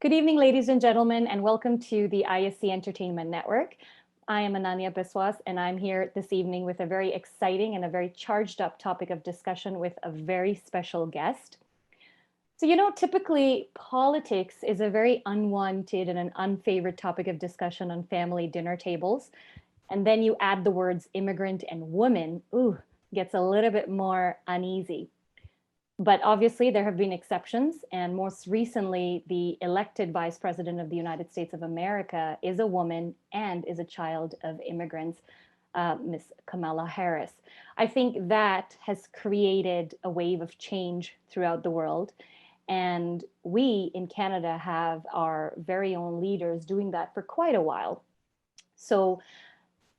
Good evening, ladies and gentlemen, and welcome to the ISC Entertainment Network. I am Ananya Biswas, and I'm here this evening with a very exciting and a very charged up topic of discussion with a very special guest. So, typically politics is a very unwanted and an unfavored topic of discussion on family dinner tables. And then you add the words immigrant and woman, ooh, gets a little bit more uneasy. But obviously, there have been exceptions. And most recently, the elected vice president of the United States of America is a woman and is a child of immigrants, Miss Kamala Harris. I think that has created a wave of change throughout the world. And we in Canada have our very own leaders doing that for quite a while. So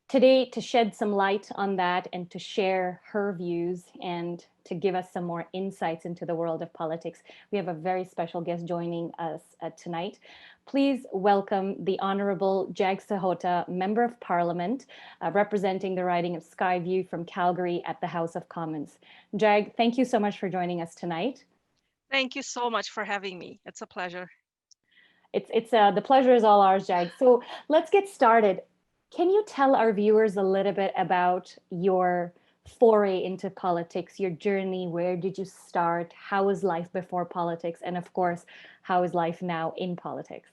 today, to shed some light on that and to share her views and to give us some more insights into the world of politics, we have a very special guest joining us tonight. Please welcome the Honorable Jag Sahota, Member of Parliament, representing the riding of Skyview from Calgary at the House of Commons. Jag, thank you so much for joining us tonight. Thank you so much for having me. It's a pleasure. It's the pleasure is all ours, Jag. So let's get started. Can you tell our viewers a little bit about your foray into politics, your journey? Where did you start? How was life before politics? And of course, how is life now in politics?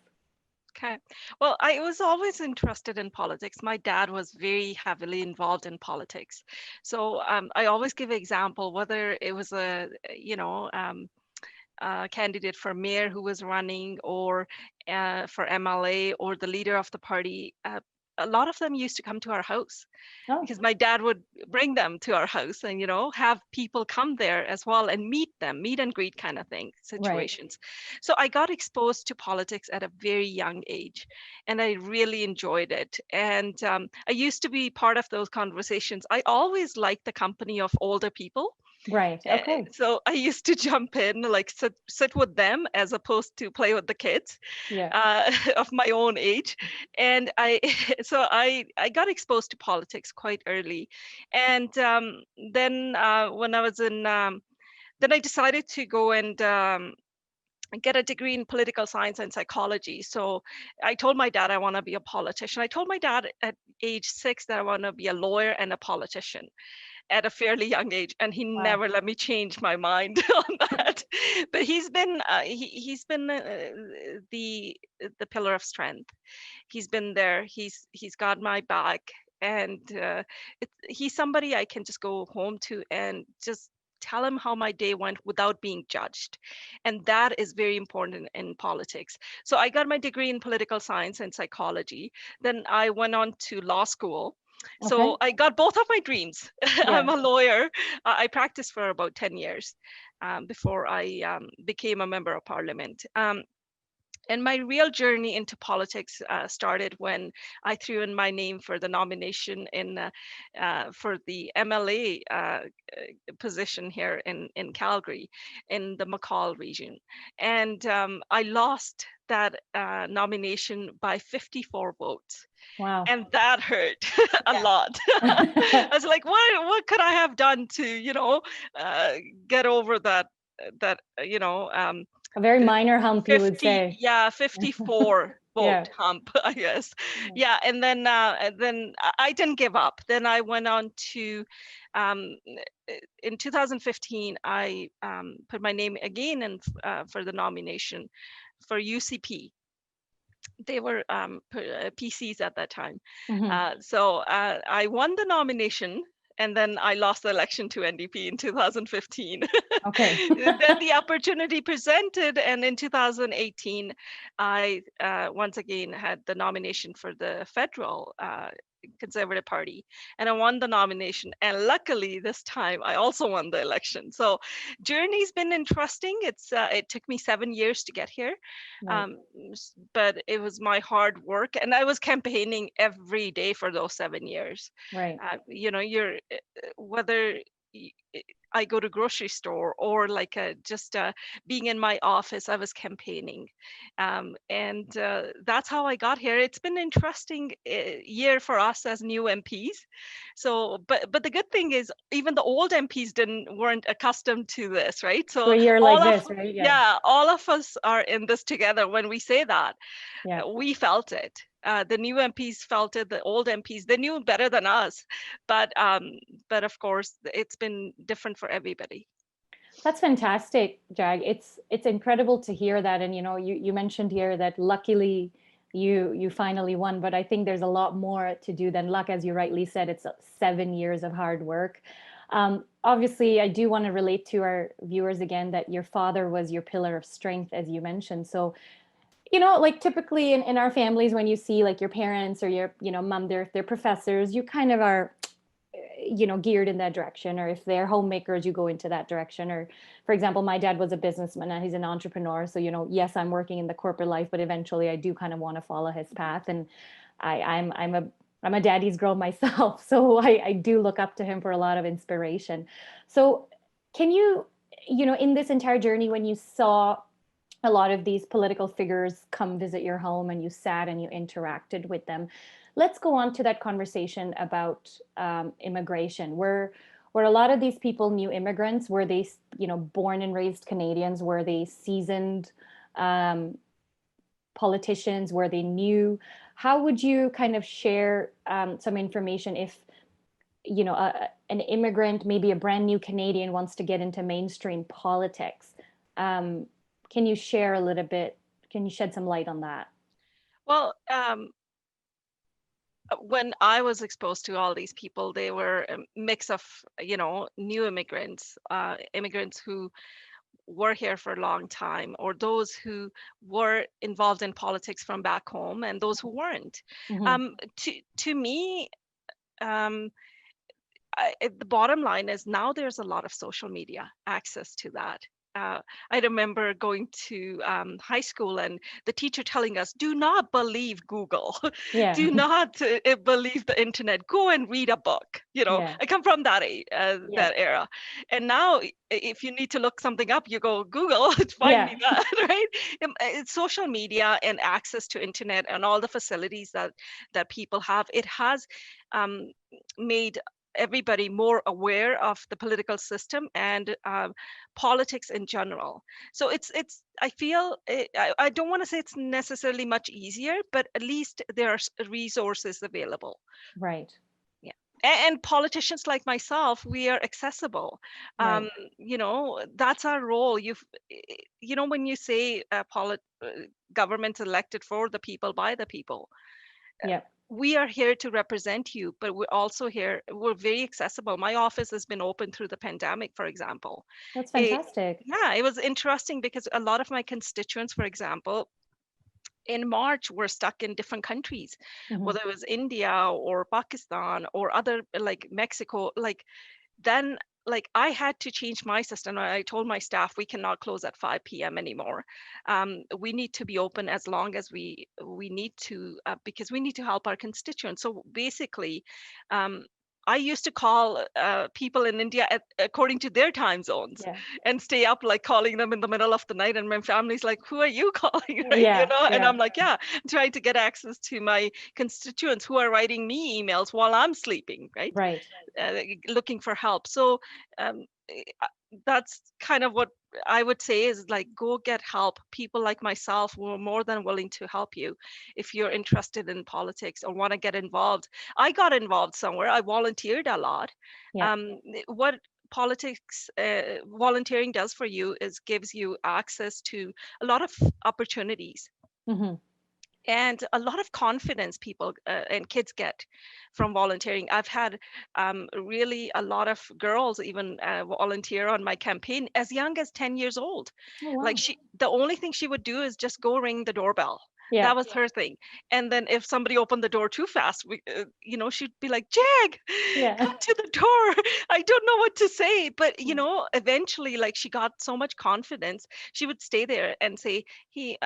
Okay. Well, I was always interested in politics. My dad was very heavily involved in politics. So I always give an example, whether it was a candidate for mayor who was running or for MLA or the leader of the party. A lot of them used to come to our house Oh, because my dad would bring them to our house and have people come there as well and meet them, meet and greet kind of thing right. situations. So I got exposed to politics at a very young age and I really enjoyed it. And I used to be part of those conversations. I always liked the company of older people. Right. Okay. So I used to jump in, like sit with them as opposed to play with the kids Yeah. of my own age. And I got exposed to politics quite early. And then when I was in, then I decided to go and get a degree in political science and psychology. So I told my dad I want to be a politician. I told my dad at age 6 that I want to be a lawyer and a politician at a fairly young age, and he Wow. never let me change my mind on that. But he's been the pillar of strength. He's been there. He's got my back, and he's somebody I can just go home to and just tell him how my day went without being judged, and that is very important in politics. So I got my degree in political science and psychology. Then I went on to law school, Okay. so I got both of my dreams. I'm Yeah. a lawyer. I practiced for about 10 years before I became a member of parliament. And my real journey into politics started when I threw in my name for the nomination for the MLA position here in Calgary, in the McCall region. And I lost that nomination by 54 votes. Wow. And that hurt a Yeah. lot. I was like, what could I have done to, get over A very the minor hump, you would say. 54 Yeah. vote hump, I guess. Yeah, and then I didn't give up. Then I went on to um, in 2015 I put my name again in for the nomination for UCP. They were PCs at that time. Mhm. So I won the nomination, and then I lost the election to NDP in 2015. Okay. Then the opportunity presented, and in 2018, I once again had the nomination for the federal Conservative Party, and I won the nomination. And luckily, this time I also won the election. So, journey's been interesting. It took me 7 years to get here, Right. but it was my hard work, and I was campaigning every day for those 7 years. Right. You're whether y- I go to grocery store, or like just being in my office, I was campaigning. And that's how I got here. It's been an interesting year for us as new MPs. So, but the good thing is even the old MPs weren't accustomed to this, right? So So you're all like of this, right? Yeah. yeah, all of us are in this together. When we say that, Yeah. we felt it. The new MPs felt it. The old MPs, they knew better than us, but of course, it's been different for everybody. That's fantastic, Jag. It's incredible to hear that. And you mentioned here that luckily you finally won, but I think there's a lot more to do than luck, as you rightly said. It's 7 years of hard work. Obviously, I do want to relate to our viewers again that your father was your pillar of strength, as you mentioned. So, like typically in our families, when you see like your parents or your, mom, they're professors, you kind of are geared in that direction, or if they're homemakers you go into that direction. Or for example, my dad was a businessman and he's an entrepreneur, so yes, I'm working in the corporate life, but eventually I do kind of want to follow his path. And I'm a daddy's girl myself, so I do look up to him for a lot of inspiration. So can you, in this entire journey, when you saw a lot of these political figures come visit your home and you sat and you interacted with them, let's go on to that conversation about immigration. Were a lot of these people new immigrants? Were they, born and raised Canadians? Were they seasoned um, politicians? Were they new? How would you kind of share some information if, an immigrant, maybe a brand new Canadian, wants to get into mainstream politics? Um, can you share a little bit? Can you shed some light on that? Well, when I was exposed to all these people, they were a mix of, new immigrants, immigrants who were here for a long time, or those who were involved in politics from back home, and those who weren't. Hmm. To me, um, the bottom line is now there's a lot of social media access to that. I remember going to high school and the teacher telling us, "Do not believe Google, Yeah. do not believe the internet. Go and read a book." Yeah. I come from Yeah. that era, and now if you need to look something up, you go Google, find Yeah. me that, right? It's social media and access to internet and all the facilities that people have. It has um, made everybody more aware of the political system and politics in general. So it's I feel I don't want to say it's necessarily much easier, but at least there are resources available. Right. Yeah. And politicians like myself, we are accessible. Right. um, that's our role. When you say government elected for the people by the people, Yeah. we are here to represent you, but we're also here, we're very accessible. My office has been open through the pandemic, for example. That's it, fantastic. yeah, it was interesting because a lot of my constituents, for example, in March were stuck in different countries, Hmm. whether it was India or Pakistan or other, like Mexico. Then I had to change my system. I told my staff we cannot close at 5 p.m. anymore. We need to be open as long as we need to, because we need to help our constituents. So basically, um, I used to call people in India according to their time zones, Yeah. and stay up like calling them in the middle of the night. And my family's like, "Who are you calling?" Right? Yeah. And Yeah. I'm like, "Yeah, I'm trying to get access to my constituents who are writing me emails while I'm sleeping." Right? Right. Looking for help. So um, that's kind of what I would say is like, go get help. People like myself were more than willing to help you if you're interested in politics or want to get involved. I got involved somewhere. I volunteered a lot. Yeah. What politics volunteering does for you is gives you access to a lot of opportunities Hmm. and a lot of confidence people and kids get from volunteering. I've had really a lot of girls even volunteer on my campaign as young as 10 years old. Oh, Like, wow. the only thing she would do is just go ring the doorbell. Yeah. That was her thing. And then if somebody opened the door too fast, she'd be like, "Jag, Yeah. come to the door." I don't know what to say, but eventually, like, she got so much confidence, she would stay there and say, "Hey,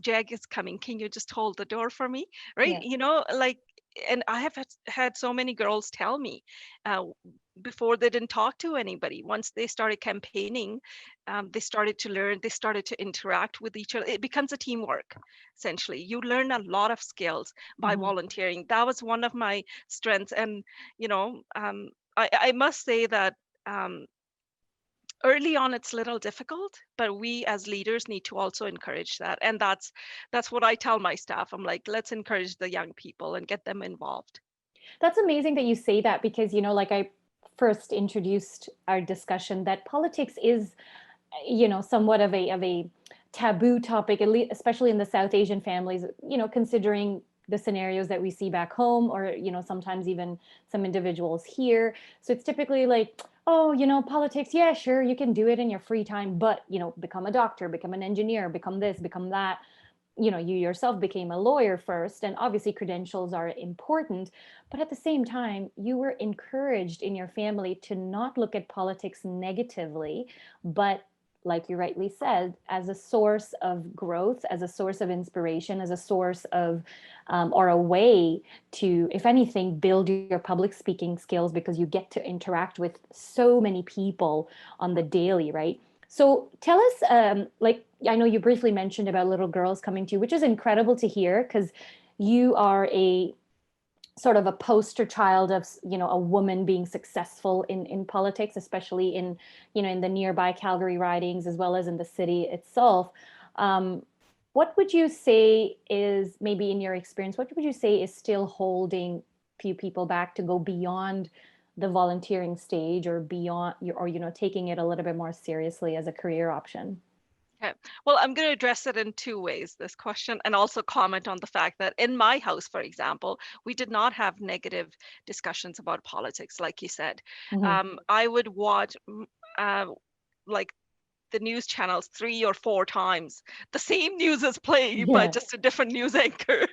Jag is coming. Can you just hold the door for me?" Right? Yeah. Like, and I have had so many girls tell me, uh, before they didn't talk to anybody. Once they started campaigning, they started to learn, they started to interact with each other. It becomes a teamwork, essentially. You learn a lot of skills by Mhm. volunteering. That was one of my strengths. And, you know, I must say that early on it's a little difficult, but we as leaders need to also encourage that. And that's what I tell my staff. I'm like, let's encourage the young people and get them involved. That's amazing that you say that because, like I first introduced our discussion, that politics is, somewhat of a taboo topic, at least, especially in the South Asian families, considering the scenarios that we see back home, or, sometimes even some individuals here. So it's typically like, oh, politics, yeah, sure, you can do it in your free time, but, become a doctor, become an engineer, become this, become that. You yourself became a lawyer first, and obviously credentials are important, but at the same time, you were encouraged in your family to not look at politics negatively, but like you rightly said, as a source of growth, as a source of inspiration, as a source of, or a way to, if anything, build your public speaking skills, because you get to interact with so many people on the daily, right? So tell us, like, I know you briefly mentioned about little girls coming to you, which is incredible to hear, because you are a sort of a poster child of, a woman being successful in politics, especially in, in the nearby Calgary ridings, as well as in the city itself. Um, what would you say is, maybe in your experience, what would you say is still holding few people back to go beyond the volunteering stage, or beyond, or, taking it a little bit more seriously as a career option? Okay. Well, I'm going to address it in two ways, this question, and also comment on the fact that in my house, for example, we did not have negative discussions about politics, like you said. Mhm. I would watch uh, like the news channels 3 or 4 times. The same news is playing, but Yeah, just a different news anchor.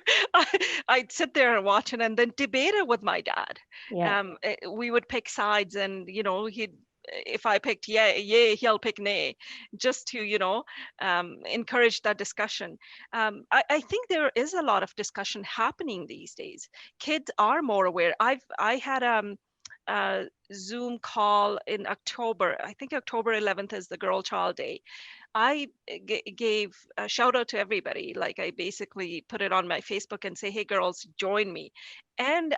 I'd sit there and watch it and then debate it with my dad. yeah. We would pick sides, and he'd if I picked yay, he'll pick nay, just to encourage that discussion. I think there is a lot of discussion happening these days. Kids are more aware. I had a Zoom call in October. I think October 11th is the Girl Child Day. I gave a shout out to everybody. Like, I basically put it on my Facebook and say, hey, girls, join me. And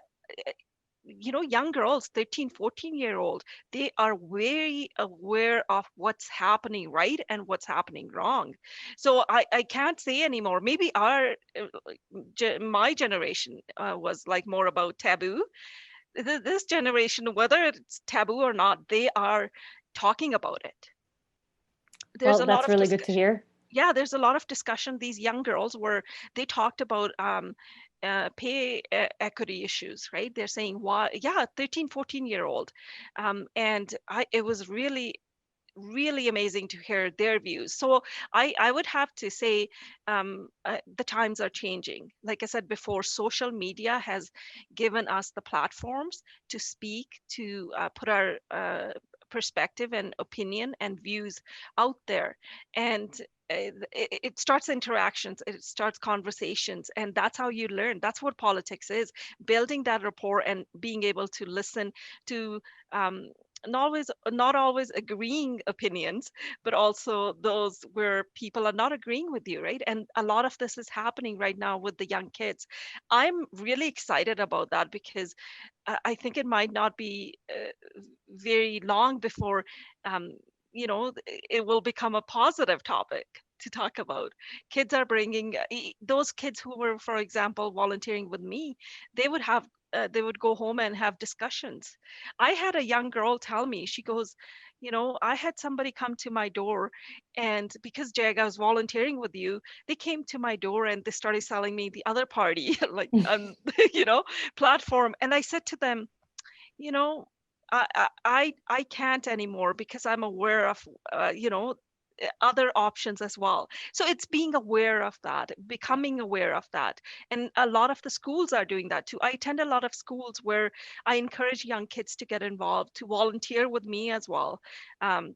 young girls, 13, 14-year old, they are very aware of what's happening right and what's happening wrong. So I can't say anymore. Maybe my generation was like more about taboo. This generation, whether it's taboo or not, they are talking about it. There's Well, a lot that's of really good to discussion. hear. Yeah, there's a lot of discussion. These young girls were, they talked about pay equity issues, right? They're saying, why, yeah, 13, 14-year old. And it was really, really amazing to hear their views. So I would have to say the times are changing. Like I said before, social media has given us the platforms to speak, to put our perspective and opinion and views out there. And it starts interactions, it starts conversations, and that's how you learn. That's what politics is, building that rapport and being able to listen to um, not always agreeing opinions, but also those where people are not agreeing with you, right? And a lot of this is happening right now with the young kids. I'm really excited about that, because I think it might not be very long before um, it will become a positive topic to talk about. Kids are bringing those kids who were, for example, volunteering with me. They would go home and have discussions. I had a young girl tell me, she goes, I had somebody come to my door, and because Jag, I was volunteering with you, they came to my door and they started selling me the other party, like you know, platform. And I said to them, you know, I can't anymore, because I'm aware of other options as well. So it's being aware of that, becoming aware of that. And a lot of the schools are doing that too. I attend a lot of schools where I encourage young kids to get involved, to volunteer with me as well. Um,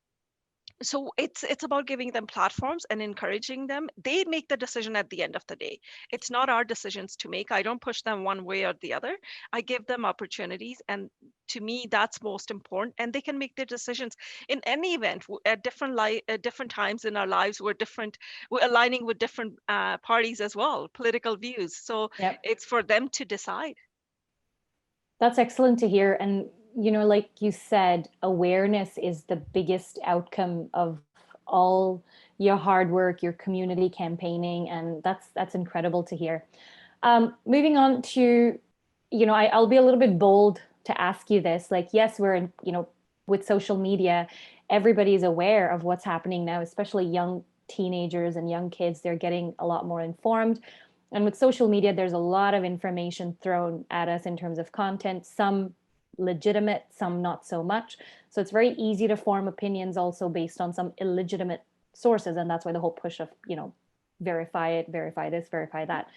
So it's about giving them platforms and encouraging them. They make the decision at the end of the day. It's not our decisions to make. I don't push them one way or the other. I give them opportunities, and to me that's most important, and they can make their decisions. In any event, at at different times in our lives, we're aligning with different parties as well, political views, so Yep. it's for them to decide. That's excellent to hear. And, like you said, awareness is the biggest outcome of all your hard work, your community campaigning, and that's incredible to hear. Moving on to, I'll be a little bit bold to ask you this. Like, yes, we're in, with social media, everybody is aware of what's happening now, especially young teenagers and young kids. They're getting a lot more informed. And with social media, there's a lot of information thrown at us in terms of content, some legitimate, some not so much. So it's very easy to form opinions also based on some illegitimate sources. And that's why the whole push of, verify it, verify this, verify that.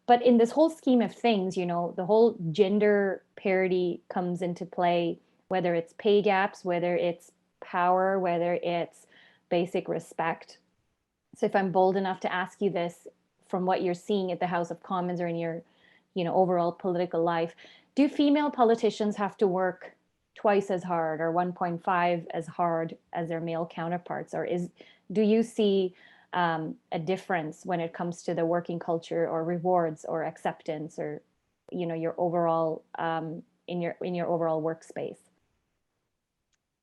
But in this whole scheme of things, the whole gender parity comes into play, whether it's pay gaps, whether it's power, whether it's basic respect. So if I'm bold enough to ask you this, from what you're seeing at the House of Commons or in your, overall political life, do female politicians have to work twice as hard or 1.5 as hard as their male counterparts? Or do you see a difference when it comes to the working culture or rewards or acceptance or, your overall in your overall workspace?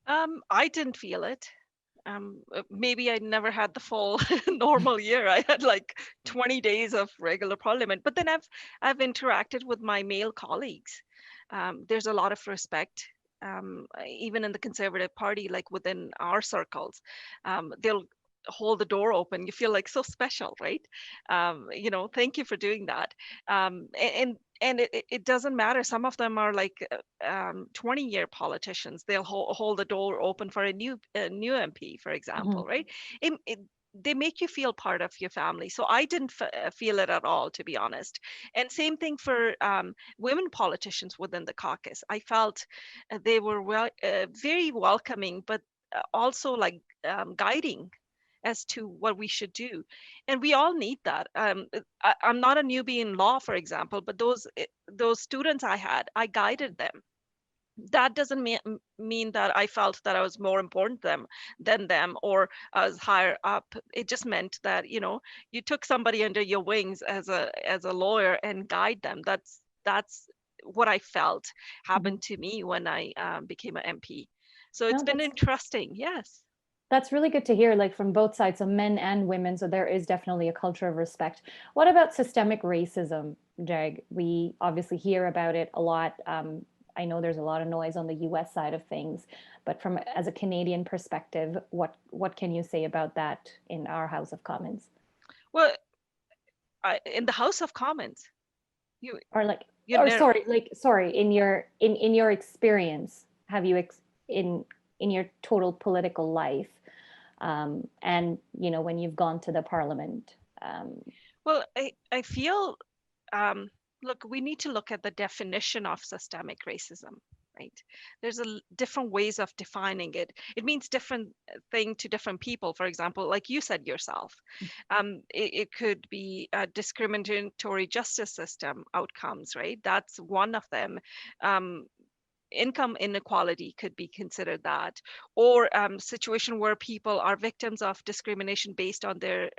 I didn't feel it. Maybe I never had the full normal year. I had like 20 days of regular parliament, but then I've interacted with my male colleagues. There's a lot of respect, even in the Conservative Party, like within our circles. They'll hold the door open. You feel like so special, right? Thank you for doing that. And it doesn't matter. Some of them are like 20-year politicians. They'll hold the door open for a new MP, for Mhm. example, right? They make you feel part of your family. So I didn't feel it at all, to be honest. And same thing for women politicians within the caucus. I felt they were very welcoming, but also like guiding as to what we should do. And we all need that. I'm not a newbie in law, for example, but those students I had, I guided them. That doesn't mean that I felt that I was more important than them, or I was higher up. It just meant that you took somebody under your wings as a lawyer and guide them. That's what I felt Mhm. happened to me when I became an MP. So it's No, been interesting. Yes. that's really good to hear, like from both sides, so men and women. So there is definitely a culture of respect. What about systemic racism, Jag? We obviously hear about it a lot. I know there's a lot of noise on the US side of things, but from as a Canadian perspective, what can you say about that in our House of Commons? Well, in the House of Commons, you Or like, you or know, sorry, in your experience, have you in your total political life, and when you've gone to the parliament. well, I feel look, we need to look at the definition of systemic racism, right? There's different ways of defining it. It means different thing to different people. For example, like you said yourself, it could be a discriminatory justice system outcomes, right? That's one of them. Um, Income inequality could be considered that, or situation where people are victims of discrimination based on their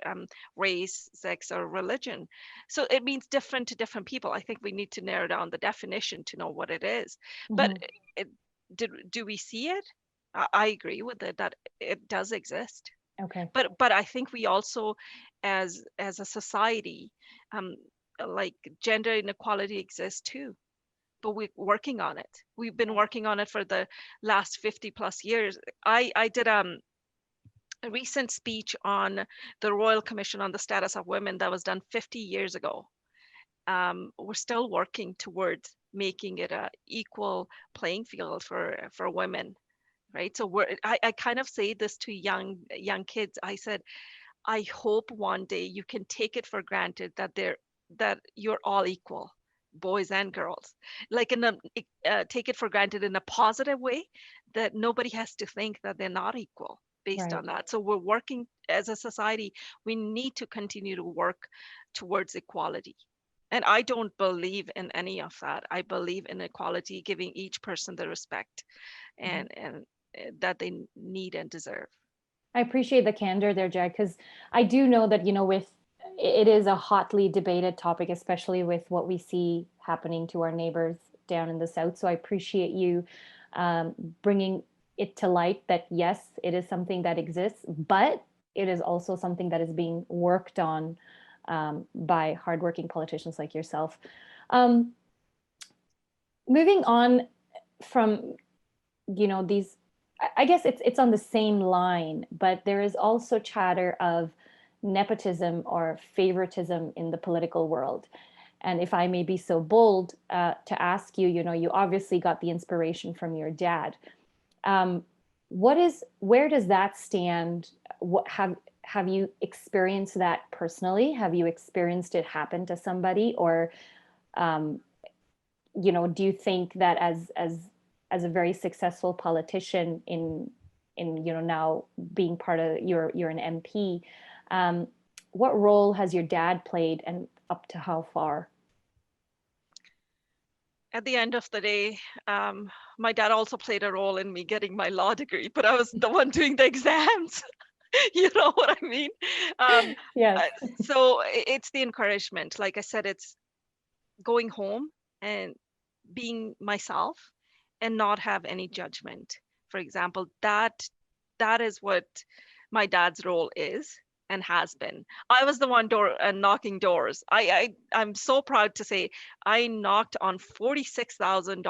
race, sex, or religion. So it means different to different people. I think we need to narrow down the definition to know what it is. But Mhm. it, do we see it? I agree with it that it does exist. Okay. But I think we also, as a society, um, like gender inequality exists too, but we're working on it. We've been working on it for the last 50 plus years. I did a recent speech on the Royal Commission on the Status of Women that was done 50 years ago. We're still working towards making it a equal playing field for women, right? So I kind of say this to young kids. I said, I hope one day you can take it for granted that you're all equal, boys and girls. Like take it for granted in a positive way, that nobody has to think that they're not equal. based Right. on that. So we're working as a society, we need to continue to work towards equality. And I don't believe in any of that. I believe in equality, giving each person the respect Mhm. and that they need and deserve. I appreciate the candor there, Jack, because I do know that, with it is a hotly debated topic, especially with what we see happening to our neighbors down in the South. So I appreciate you bringing it to light that yes, it is something that exists, but it is also something that is being worked on by hardworking politicians like yourself. Um, Moving on from these, I guess it's on the same line, but there is also chatter of nepotism or favoritism in the political world. And if I may be so bold to ask you, you obviously got the inspiration from your dad. um, where does that stand? What have you experienced that personally? Have you experienced it happen to somebody? Or um, do you think that as a very successful politician in now being part of, you're an MP, um, what role has your dad played, and up to how far? At the end of the day, my dad also played a role in me getting my law degree, but I was the one doing the exams. You know what I mean? Um, Yes. uh, so it's the encouragement. Like I said, it's going home and being myself and not have any judgment. For example, that is what my dad's role is and has been. I was the one knocking doors. I'm so proud to say I knocked on 46,000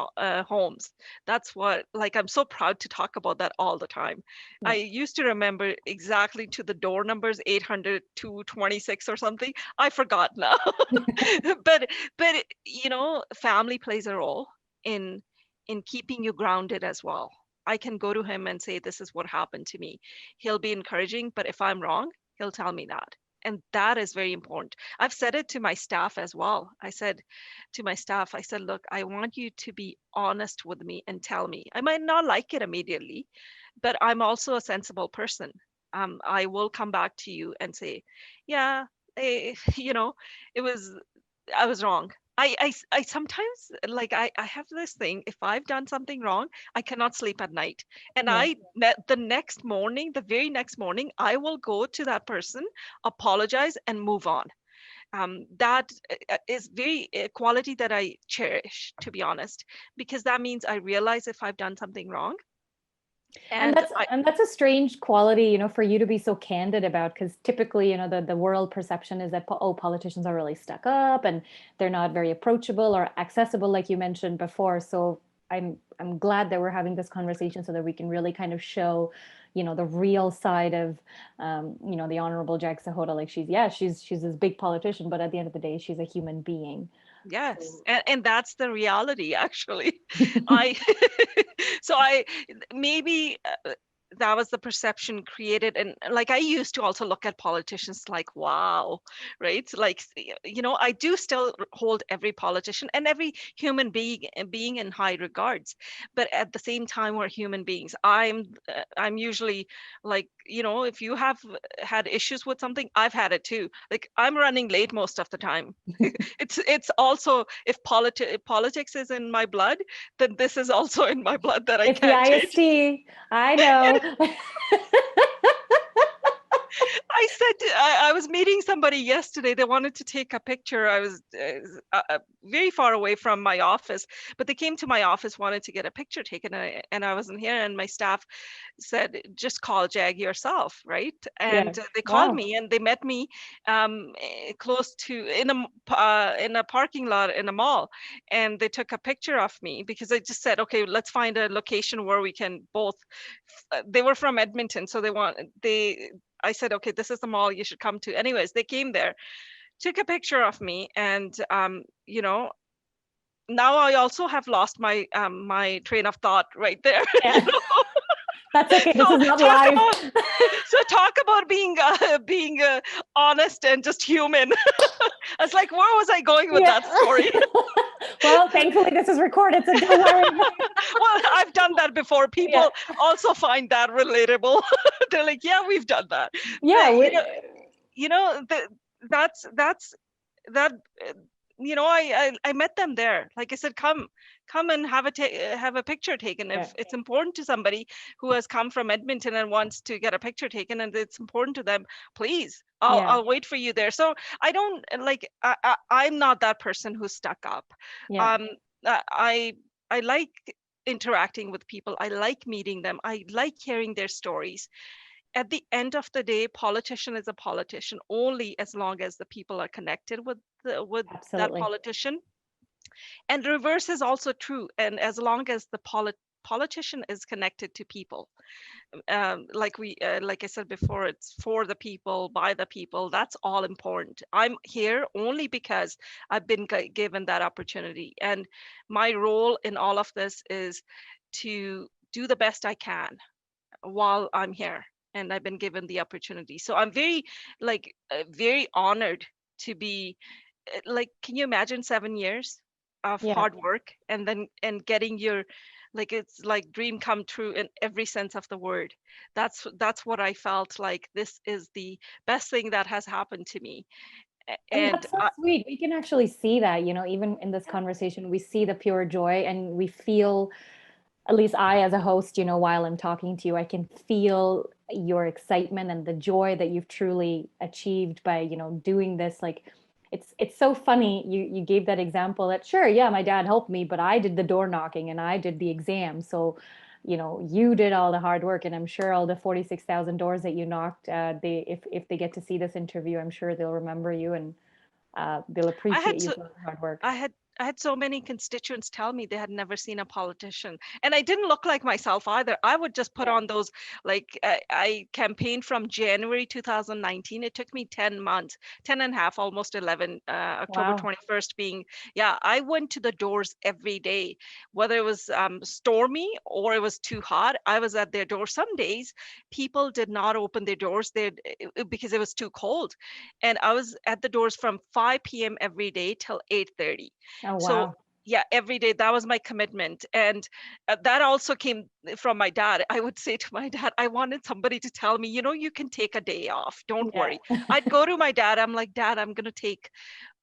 homes. That's what, like, I'm so proud to talk about that all the time. I Yeah. used to remember exactly to the door numbers, 800 to 26 or something. I forgot now. but family plays a role in keeping you grounded as well. I can go to him and say, this is what happened to me. He'll be encouraging, but if I'm wrong, he'll tell me that. And that is very important. I've said it to my staff as well. I said to my staff, I said, look, I want you to be honest with me and tell me. I might not like it immediately, but I'm also a sensible person. I will come back to you and say, yeah, you know, it was, I was wrong. I sometimes, like, I have this thing. If I've done something wrong, I cannot sleep at night. And Yeah. the next morning, the very next morning, I will go to that person, apologize, and move on. That is very a quality that I cherish, to be honest, because that means I realize if I've done something wrong, And and that's and that's a strange quality, for you to be so candid about, because typically, the world perception is that politicians are really stuck up and they're not very approachable or accessible, like you mentioned before. So I'm glad that we're having this conversation so that we can really kind of show, the real side of, the Honorable Jag Sahota. Like she's this big politician, but at the end of the day, she's a human being. yes, So and that's the reality, actually. I so I maybe that was the perception created, and like I used to also look at politicians like, wow, right? Like, I do still hold every politician and every human being in high regards, but at the same time, we're human beings. I'm usually like, if you have had issues with something, I've had it too. Like, I'm running late most of the time. It's also, if politics is in my blood, then this is also in my blood that I it's the can't change. IST. I know. I was meeting somebody yesterday. They wanted to take a picture. I was very far away from my office, but they came to my office, wanted to get a picture taken, and I wasn't here. And my staff said, just call Jag yourself, right? Yeah. And they called Wow. me, and they met me close to in a parking lot in a mall, and they took a picture of me because I just said, okay, let's find a location where we can both. They were from Edmonton, so they I said, okay, this is the mall you should come to. Anyways, they came there, took a picture of me, and now I also have lost my train of thought right there. Yeah. That's okay. So This is not talk live. about talk about being honest and just human. I was like, where was I going with Yeah. that story? Well, thankfully this is recorded, so don't worry. Well, I've done that before. People also find that relatable. They're like, yeah, we've done that. Yeah, But, that's that I met them there. Like I said, come and have a picture taken. If it's important to somebody who has come from Edmonton and wants to get a picture taken and it's important to them, please, I'll wait for you there. So I don't I'm not that person who's stuck up. um I like interacting with people. I like meeting them. I like hearing their stories. At the end of the day, politician is a politician only as long as the people are connected with that Absolutely. politician. And reverse is also true. And as long as the politician is connected to people, like I said before, it's for the people, by the people. That's all important. I'm here only because I've been given that opportunity, and my role in all of this is to do the best I can while I'm here and I've been given the opportunity. So I'm very honored to be can you imagine 7 years of hard work and then getting your it's like dream come true in every sense of the word. That's what I felt like. This is the best thing that has happened to me. And And that's so sweet. We can actually see that, even in this conversation, we see the pure joy and we feel, at least I, as a host, while I'm talking to you, I can feel your excitement and the joy that you've truly achieved by, doing this. Like, it's so funny. You gave that example that sure, yeah, my dad helped me, but I did the door knocking and I did the exam. So, you did all the hard work, and I'm sure all the 46,000 doors that you knocked, if they get to see this interview, I'm sure they'll remember you and they'll I appreciate had you so for the hard work. I had so many constituents tell me they had never seen a politician, and I didn't look like myself either. I would just put on those I campaigned from January 2019. It took me 10 months, 10 and a half, almost 11. October Wow. 21st being, yeah, I went to the doors every day, whether it was stormy or it was too hot. I was at their door. Some days people did not open their doors because it was too cold, and I was at the doors from 5 p.m. every day till 8:30. Oh, So wow. yeah, every day, that was my commitment. And that also came from my dad. I would say to my dad, I wanted somebody to tell me, you can take a day off, don't Yeah. worry. I'd go to my dad, I'm like, Dad, I'm going to take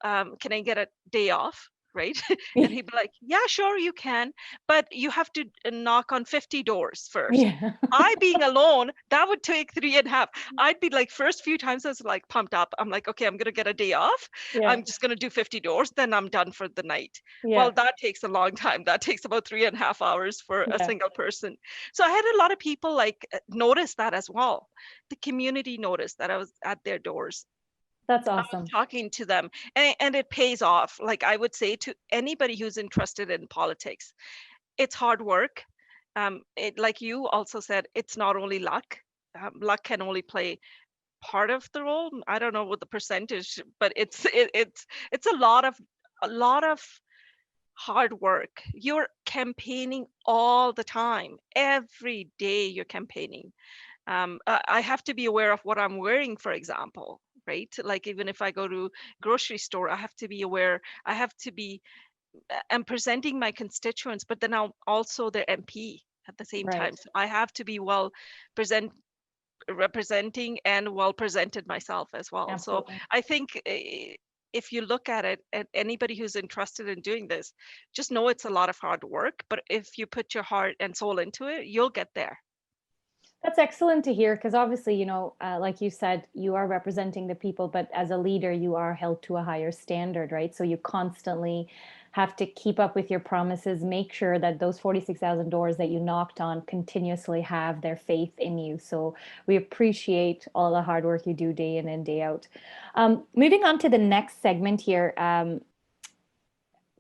can I get a day off? Right. And he'd be like, yeah, sure, you can, but you have to knock on 50 doors first. Yeah. I being alone, that would take 3.5. I'd be like, first few times I was like pumped up. I'm like, okay, I'm gonna get a day off. Yeah. I'm just gonna do 50 doors, then I'm done for the night. Yeah. Well, that takes a long time. That takes about 3.5 hours for a Yeah. single person. So I had a lot of people notice that as well. The community noticed that I was at their doors. That's I was awesome. talking to them, and it pays off. Like I would say to anybody who's interested in politics, it's hard work. Like you also said, it's not only luck. Luck can only play part of the role. I don't know what the percentage, but it's a lot of hard work. You're campaigning all the time. Every day you're campaigning. I have to be aware of what I'm wearing, for example, right? Like even if I go to grocery store, I have to be aware. I have to be, I'm presenting my constituents, but then I'm also their MP at the same Right. time. So I have to be well present, representing and well presented myself as well. So Absolutely. I think if you look at it, and anybody who's interested in doing this, just know it's a lot of hard work. But if you put your heart and soul into it, you'll get there. That's excellent to hear because obviously, like you said, you are representing the people, but as a leader, you are held to a higher standard, right? So you constantly have to keep up with your promises, make sure that those 46,000 doors that you knocked on continuously have their faith in you. So we appreciate all the hard work you do day in and day out. Moving on to the next segment here.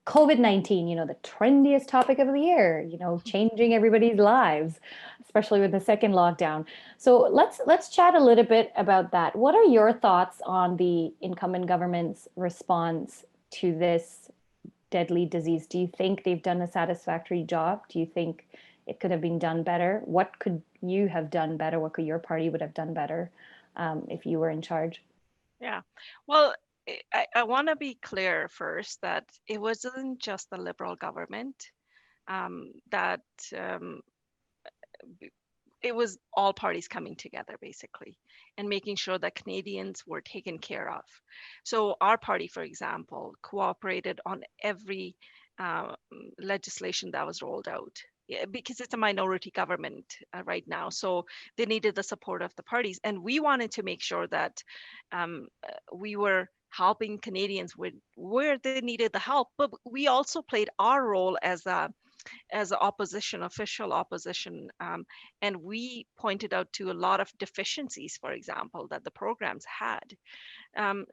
COVID-19, the trendiest topic of the year, changing everybody's lives, especially with the second lockdown. So let's chat a little bit about that. What are your thoughts on the incumbent government's response to this deadly disease? Do you think they've done a satisfactory job? Do you think it could have been done better? What could you have done better? What could your party would have done better if you were in charge? Yeah. Well, I want to be clear first that it wasn't just the Liberal government that um, it was all parties coming together basically and making sure that Canadians were taken care of. So our party, for example, cooperated on every uh, legislation that was rolled out. Yeah, because it's a minority government right now, so they needed the support of the parties, and we wanted to make sure that we were helping Canadians with where they needed the help. But we also played our role as opposition, official opposition, and we pointed out to a lot of deficiencies, for example, that the programs had.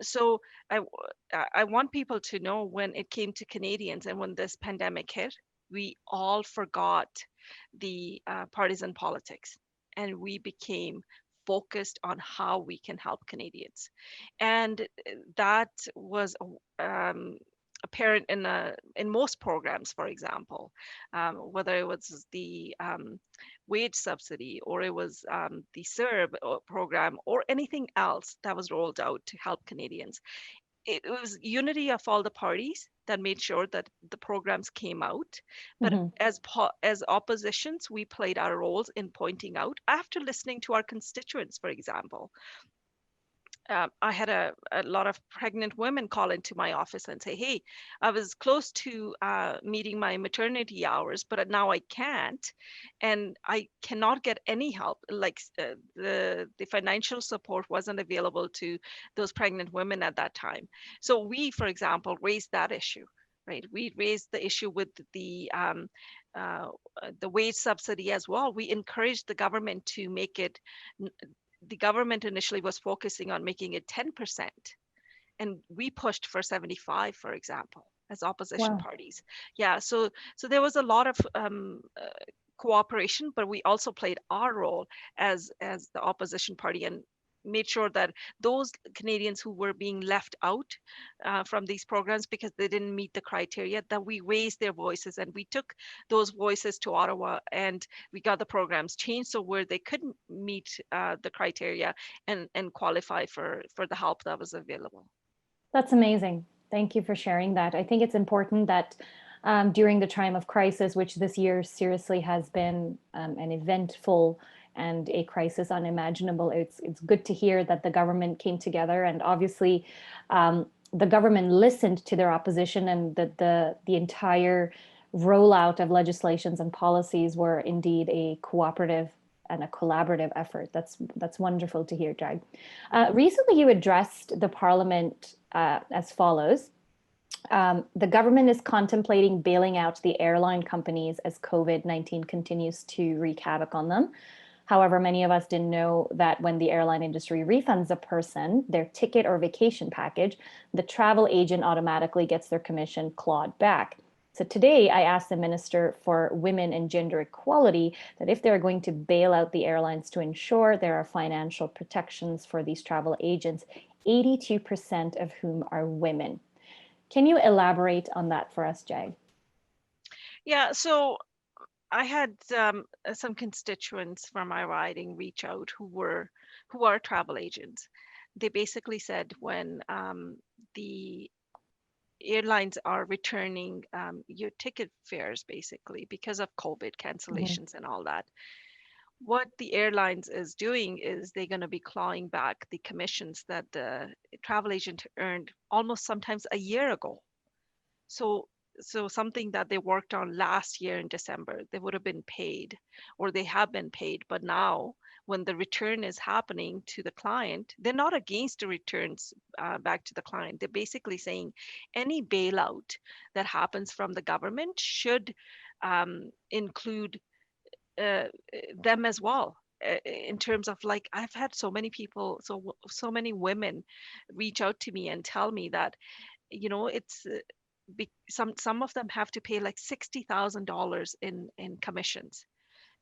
So I want people to know when it came to Canadians and when this pandemic hit, we all forgot the partisan politics and we became focused on how we can help Canadians. And that was apparent in most programs, for example, whether it was the wage subsidy or it was the CERB program or anything else that was rolled out to help Canadians. It was unity of all the parties that made sure that the programs came out. But Mhm. as oppositions, we played our roles in pointing out after listening to our constituents, for example. I had a lot of pregnant women call into my office and say, "Hey, I was close to meeting my maternity hours, but now I can't, and I cannot get any help. Like the financial support wasn't available to those pregnant women at that time." So we, for example, raised that issue. Right, we raised the issue with uh, the wage subsidy as well. We encouraged the government to make it the government initially was focusing on making it 10%, and we pushed for 75, for example, as opposition Wow. parties. Yeah, so there was a lot of cooperation, but we also played our role as the opposition party and made sure that those Canadians who were being left out from these programs because they didn't meet the criteria, that we raised their voices and we took those voices to Ottawa and we got the programs changed so where they couldn't meet the criteria and qualify for the help that was available. That's amazing. Thank you for sharing that. I think it's important that during the time of crisis, which this year seriously has been an eventful and a crisis unimaginable, it's good to hear that the government came together and obviously the government listened to their opposition and that the entire rollout of legislations and policies were indeed a cooperative and a collaborative effort. That's wonderful to hear, Jag. Recently, you addressed the Parliament as follows. The government is contemplating bailing out the airline companies as COVID-19 continues to wreak havoc on them. However, many of us didn't know that when the airline industry refunds a person their ticket or vacation package, the travel agent automatically gets their commission clawed back. So today I asked the Minister for Women and Gender Equality that if they're going to bail out the airlines to ensure there are financial protections for these travel agents, 82% of whom are women. Can you elaborate on that for us, Jag? Yeah, so I had some constituents from my riding reach out who are travel agents. They basically said when the airlines are returning your ticket fares basically because of COVID Mhm. cancellations and all that. What the airlines is doing is they're going to be clawing back the commissions that the travel agent earned almost sometimes a year ago. So so something that they worked on last year in December, they would have been paid or they have been paid. But now when the return is happening to the client, they're not against the returns back to the client. They're basically saying any bailout that happens from the government should include uh, them as well. In terms of like, I've had so many people, so many women reach out to me and tell me that it's some of them have to pay like $60,000 in commissions.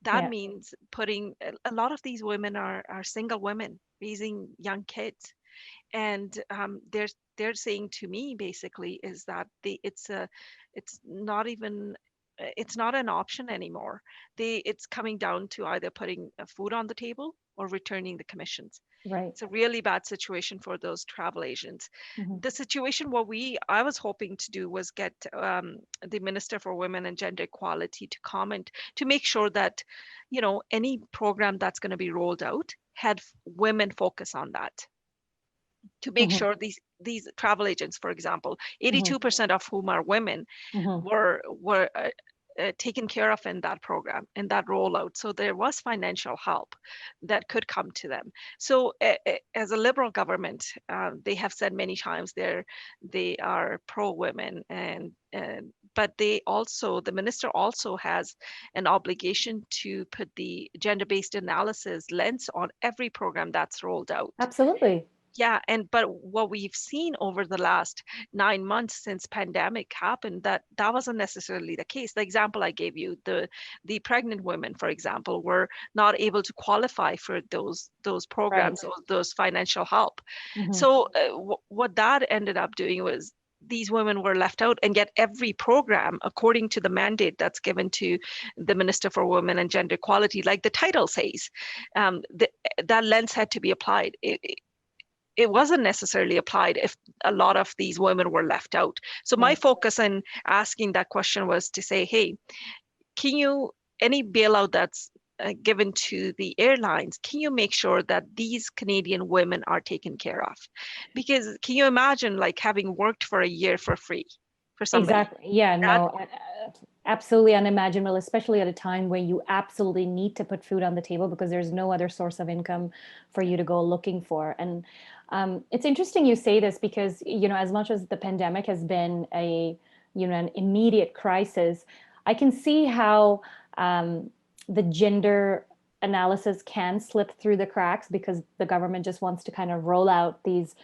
That Yeah. means putting a lot of these women are single women raising young kids, and they're saying to me basically is that it's not even it's not an option anymore. It's coming down to either putting food on the table or returning the commissions. Right. It's a really bad situation for those travel agents. Mhm. The situation what I was hoping to do was get the Minister for Women and Gender Equality to comment to make sure that, any program that's going to be rolled out had women focus on that, to make Mhm. sure these travel agents, for example, Mhm. 82% of whom are women, Mhm. were taken care of in that program, in that rollout. So there was financial help that could come to them. So as a liberal government, they have said many times they are pro women, and but the minister also has an obligation to put the gender-based analysis lens on every program that's rolled out. Absolutely. Yeah, but what we've seen over the last 9 months since pandemic happened, that wasn't necessarily the case. The example I gave you, the pregnant women, for example, were not able to qualify for those Right. programs or those financial help. Mhm. So what that ended up doing was these women were left out, and yet every program, according to the mandate that's given to the Minister for Women and Gender Equality, like the title says, that lens had to be applied. It wasn't necessarily applied if a lot of these women were left out. So my Right. focus in asking that question was to say, hey, can you, any bailout that's given to the airlines, can you make sure that these Canadian women are taken care of? Because can you imagine like having worked for a year for free for somebody? Exactly. Yeah, That no, absolutely unimaginable, especially at a time where you absolutely need to put food on the table because there's no other source of income for you to go looking for. And it's interesting you say this because, as much as the pandemic has been an immediate crisis, I can see how the gender analysis can slip through the cracks because the government just wants to kind of roll out these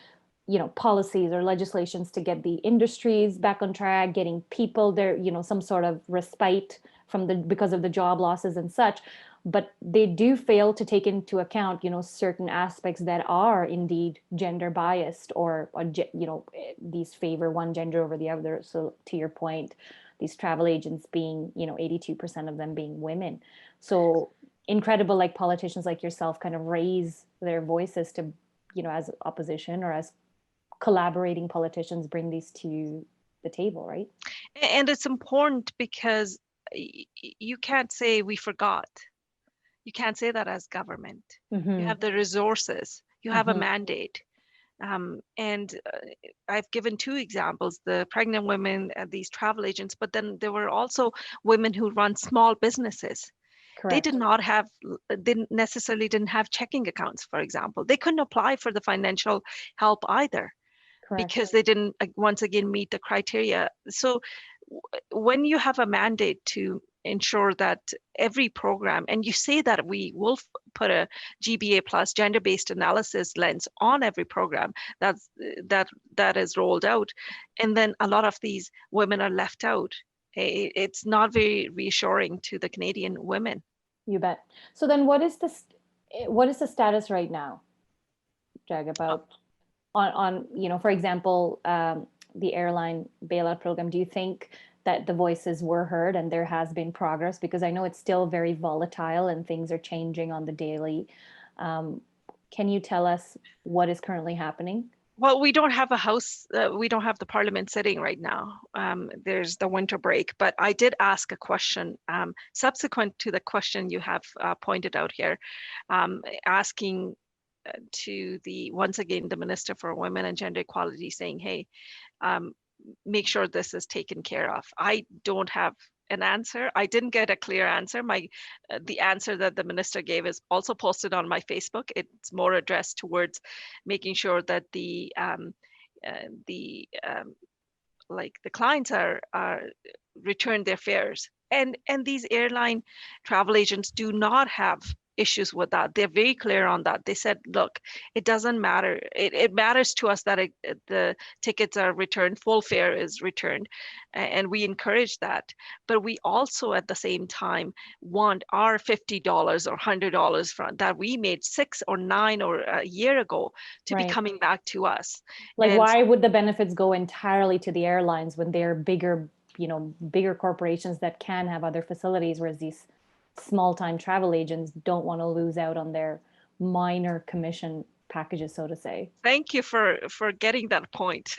policies or legislations to get the industries back on track, getting people there, some sort of respite from because of the job losses and such. But they do fail to take into account, certain aspects that are indeed gender biased or these favor one gender over the other. So to your point, these travel agents being, 82% of them being women. So incredible, like politicians like yourself kind of raise their voices to, as opposition or as collaborating politicians bring these to the table, right? and it's important because you can't say we forgot. You can't say that as government. You Mm-hmm. have the resources. You have a Mm-hmm. mandate. And I've given two examples, the pregnant women, these travel agents, but then there were also women who run small businesses. They did Correct. not have, didn't have checking accounts, for example. They couldn't apply for the financial help either Correct. because they didn't, once again, meet the criteria. So when you have a mandate to ensure that every program, and you say that we will put a GBA plus gender-based analysis lens on every program that's that that is rolled out, and then a lot of these women are left out, it's not very reassuring to the Canadian women. You bet. So then what is the status right now, Jag, Uh, about on for example, the airline bailout program? Do you think that the voices were heard and there has been progress? Because I know it's still very volatile and things are changing on the daily. Um, can you tell us what is currently happening? Well, we don't have a house, we don't have the parliament sitting right now. There's the winter break, but I did ask a question subsequent to the question you have pointed out here, asking to once again, the Minister for Women and Gender Equality, saying, hey, um, make sure this is taken care of. I don't have an answer. I didn't get a clear answer. The answer that the minister gave is also posted on my Facebook. It's more addressed towards making sure that the like the clients are return their fares, and these airline travel agents do not have issues with that. They're very clear on that. They said, look, it doesn't matter, it matters to us that the tickets are returned, full fare is returned, and we encourage that, but we also at the same time want our $50 or $100 from that we made 6 or 9 or a year ago to be Right. coming back to us. Like, And why would the benefits go entirely to the airlines when they're bigger corporations that can have other facilities, whereas these small time travel agents don't want to lose out on their minor commission packages, so to say. Thank you for getting that point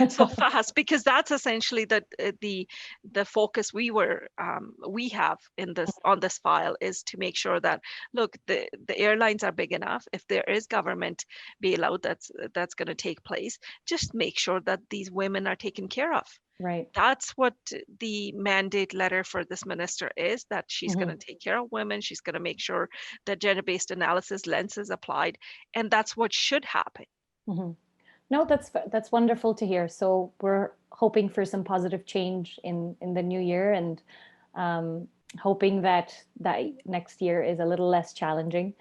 so fast, because that's essentially the focus we have in this on this file, is to make sure that, look, the airlines are big enough. If there is government bailout that's going to take place, just make sure that these women are taken care of. Right. That's what the mandate letter for this minister is, that she's going Mhm. to take care of women. She's going to make sure that gender-based analysis lens is applied, and that's what should happen. Mhm. No, that's wonderful to hear. So we're hoping for some positive change in the new year, and um, hoping that next year is a little less challenging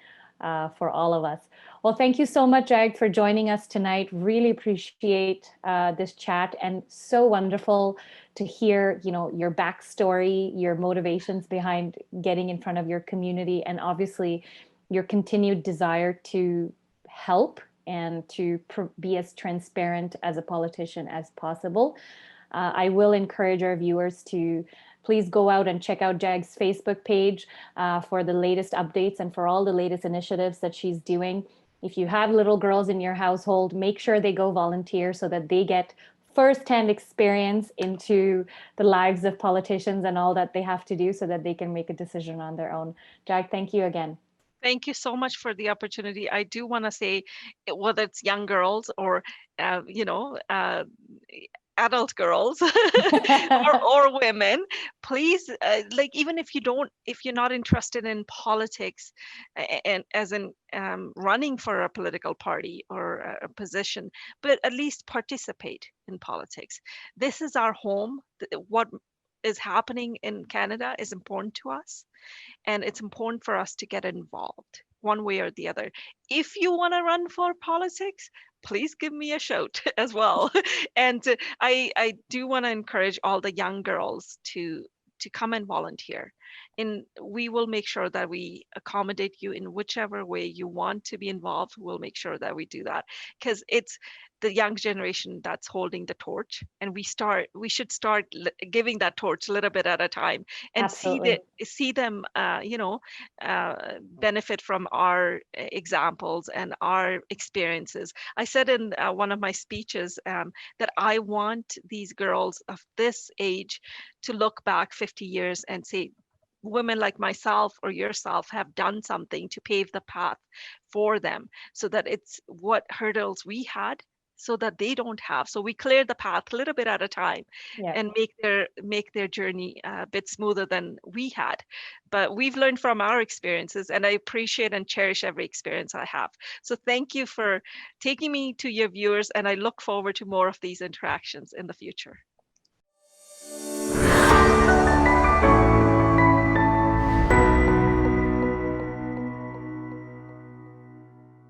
for all of us. Well, thank you so much, Jag, for joining us tonight. Really appreciate this chat, and so wonderful to hear, your backstory, your motivations behind getting in front of your community, and obviously your continued desire to help and to be as transparent as a politician as possible. I will encourage our viewers to please go out and check out Jag's Facebook page for the latest updates and for all the latest initiatives that she's doing. If you have little girls in your household, make sure they go volunteer so that they get firsthand experience into the lives of politicians and all that they have to do so that they can make a decision on their own. Jag, thank you again. Thank you so much for the opportunity. I do want to say, whether it's young girls or, uh, you know, uh, adult girls or women, please, like, even if you're not interested in politics, and as in running for a political party or a position, but at least participate in politics. This is our home. What is happening in Canada is important to us, and it's important for us to get involved one way or the other. If you want to run for politics, please give me a shout as well. And I do want to encourage all the young girls to come and volunteer. And we will make sure that we accommodate you in whichever way you want to be involved. We'll make sure that we do that, because it's the young generation that's holding the torch, and we should start giving that torch a little bit at a time, and Absolutely. see them benefit from our examples and our experiences. I said in one of my speeches that I want these girls of this age to look back 50 years and say, women like myself or yourself have done something to pave the path for them, so that it's what hurdles we had, so that they don't have. So we clear the path a little bit at a time, Yeah. and make their journey a bit smoother than we had. But we've learned from our experiences, and I appreciate and cherish every experience I have. So thank you for taking me to your viewers, and I look forward to more of these interactions in the future.